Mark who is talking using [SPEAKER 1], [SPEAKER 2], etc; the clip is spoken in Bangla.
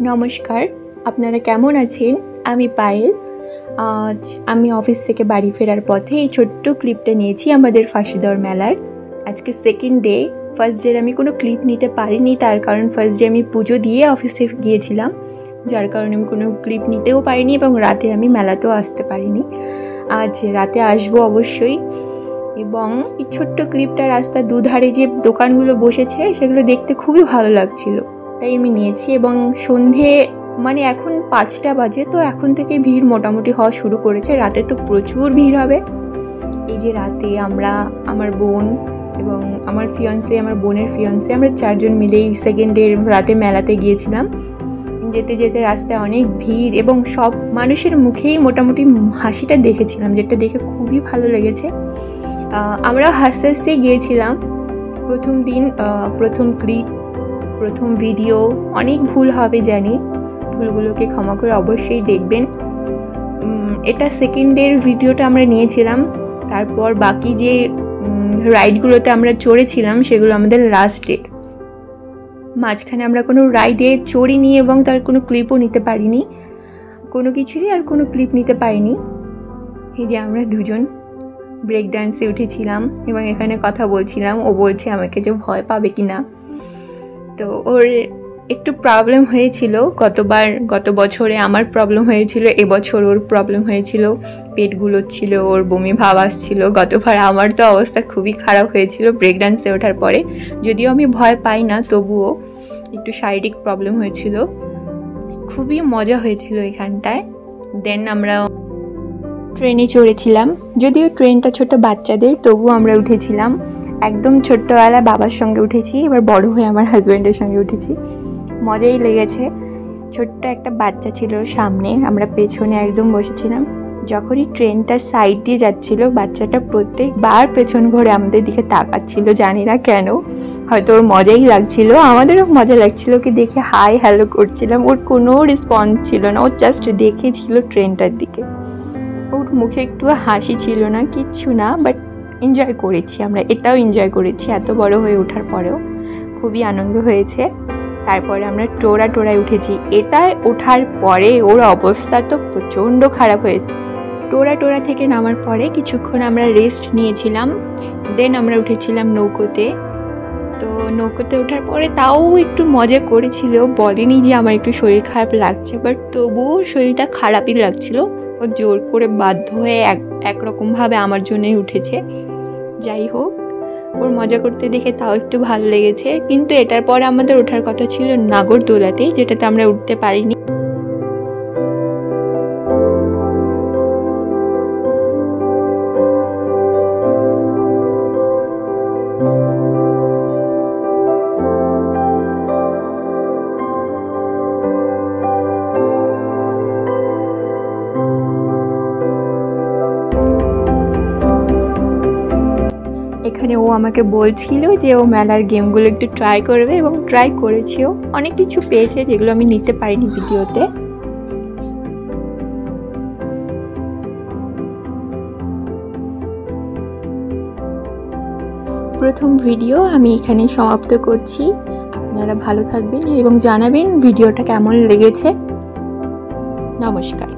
[SPEAKER 1] নমস্কার, আপনারা কেমন আছেন? আমি পায়েল। আজ আমি অফিস থেকে বাড়ি ফেরার পথে এই ছোট্ট ক্লিপটা নিয়েছি আমাদের ফাঁসিদর মেলার। আজকে সেকেন্ড ডে। ফার্স্ট ডে আমি কোনো ক্লিপ নিতে পারিনি, তার কারণ ফার্স্ট ডে আমি পুজো দিয়ে অফিসে গিয়েছিলাম, যার কারণে আমি কোনো ক্লিপ নিতেও পারিনি এবং রাতে আমি মেলাতেও আসতে পারিনি। আজ রাতে আসবো অবশ্যই। এবং এই ছোট্ট ক্লিপটা রাস্তার দুধারে যে দোকানগুলো বসেছে সেগুলো দেখতে খুবই ভালো লাগছিল, তাই আমি নিয়েছি। এবং সন্ধে মানে এখন 5টা বাজে, তো এখন থেকে ভিড় মোটামুটি হওয়া শুরু করেছে। রাতে তো প্রচুর ভিড় হবে। এই যে রাতে আমার বোন এবং আমার ফিয়ন্সে, আমার বোনের ফিয়ন্সে, আমরা 4 জন মিলেই সেকেন্ড ডে রাতে মেলাতে গিয়েছিলাম। যেতে যেতে রাস্তায় অনেক ভিড় এবং সব মানুষের মুখেই মোটামুটি হাসিটা দেখেছিলাম, যেটা দেখে খুবই ভালো লেগেছে। আমরা হাসতে হাসতে গিয়েছিলাম। প্রথম দিন, প্রথম ক্লিপ, প্রথম ভিডিও, অনেক ভুল হবে জানি, ভুলগুলোকে ক্ষমা করে অবশ্যই দেখবেন। এটা সেকেন্ডের ভিডিওটা আমরা নিয়েছিলাম। তারপর বাকি যে রাইডগুলোতে আমরা চড়েছিলাম সেগুলো আমাদের লাস্ট ডে। মাঝখানে আমরা কোনো রাইডে চড়িনি এবং তার কোনো ক্লিপও নিতে পারিনি, কোনো কিছুরই আর কোনো ক্লিপ নিতে পারিনি। এই যে আমরা দুজন ব্রেক ডান্সে উঠেছিলাম এবং এখানে কথা বলছিলাম। ও বলছে আমাকে যে ভয় পাবে কি না। তো ওর একটু প্রবলেম হয়েছিল গত বছরে আমার প্রবলেম হয়েছিল, এবছর ওর প্রবলেম হয়েছিল, পেট গুলোচ্ছিল, ওর বমি ভাব আসছিল। গতবার আমার তো অবস্থা খুবই খারাপ হয়েছিল ব্রেক ডান্সে ওঠার পরে। যদিও আমি ভয় পাই না, তবুও একটু শারীরিক প্রবলেম হয়েছিল। খুবই মজা হয়েছিল এখানটায়। দেন আমরা ট্রেনে চড়েছিলাম। যদিও ট্রেনটা ছোট বাচ্চাদের, তবুও আমরা উঠেছিলাম। একদম ছোট্টবেলায় বাবার সঙ্গে উঠেছি, এবার বড় হয়ে আমার হাজব্যান্ডের সঙ্গে উঠেছি। মজাই লেগেছে। ছোট্ট একটা বাচ্চা ছিল সামনে, আমরা পেছনে একদম বসেছিলাম। যখনই ট্রেনটার সাইড দিয়ে যাচ্ছিল, বাচ্চাটা প্রত্যেকবার পেছন ঘুরে আমাদের দিকে তাকাচ্ছিল, জানি না কেন। হয়তো ওর মজাই লাগছিল, আমাদেরও মজা লাগছিল, কি দেখে হাই হ্যালো করছিলাম। ওর কোনো রেসপন্স ছিল না, ও জাস্ট দেখেছিল ট্রেনটার দিকে। ওর মুখে একটু হাসি ছিল না, কিচ্ছু না, বাট এনজয় করেছি আমরা, এটাও এনজয় করেছি। এত বড় হয়ে ওঠার পরেও খুবই আনন্দ হয়েছে। তারপরে আমরা টোরায় উঠেছি। এটায় ওঠার পরে ওর অবস্থা তো প্রচণ্ড খারাপ হয়েছে। টোরা থেকে নামার পরে কিছুক্ষণ আমরা রেস্ট নিয়েছিলাম। দেন আমরা উঠেছিলাম নৌকোতে। তো নৌকোতে ওঠার পরে তাও একটু মজা করেছিল, বলেনি যে আমার একটু শরীর খারাপ লাগছে, বাট তবুও শরীরটা খারাপই লাগছিল। ও জোর করে বাধ্য হয়ে একরকমভাবে আমার জন্যই উঠেছে। যাই হোক, ওর মজা করতে দেখে তাও একটু ভালো লেগেছে। কিন্তু এটার পরে আমাদের ওঠার কথা ছিল নাগরদোলাতে, যেটাতে আমরা উঠতে পারিনি। এখানে ও আমাকে বলছিল যে ও মেলার গেমগুলো একটু ট্রাই করবে, এবং ট্রাই করেছেও। অনেক কিছু পেয়েছে যেগুলো আমি নিতে পারিনি ভিডিওতে। প্রথম ভিডিও আমি এখানে সমাপ্ত করছি। আপনারা ভালো থাকবেন এবং জানাবেন ভিডিওটা কেমন লেগেছে। নমস্কার।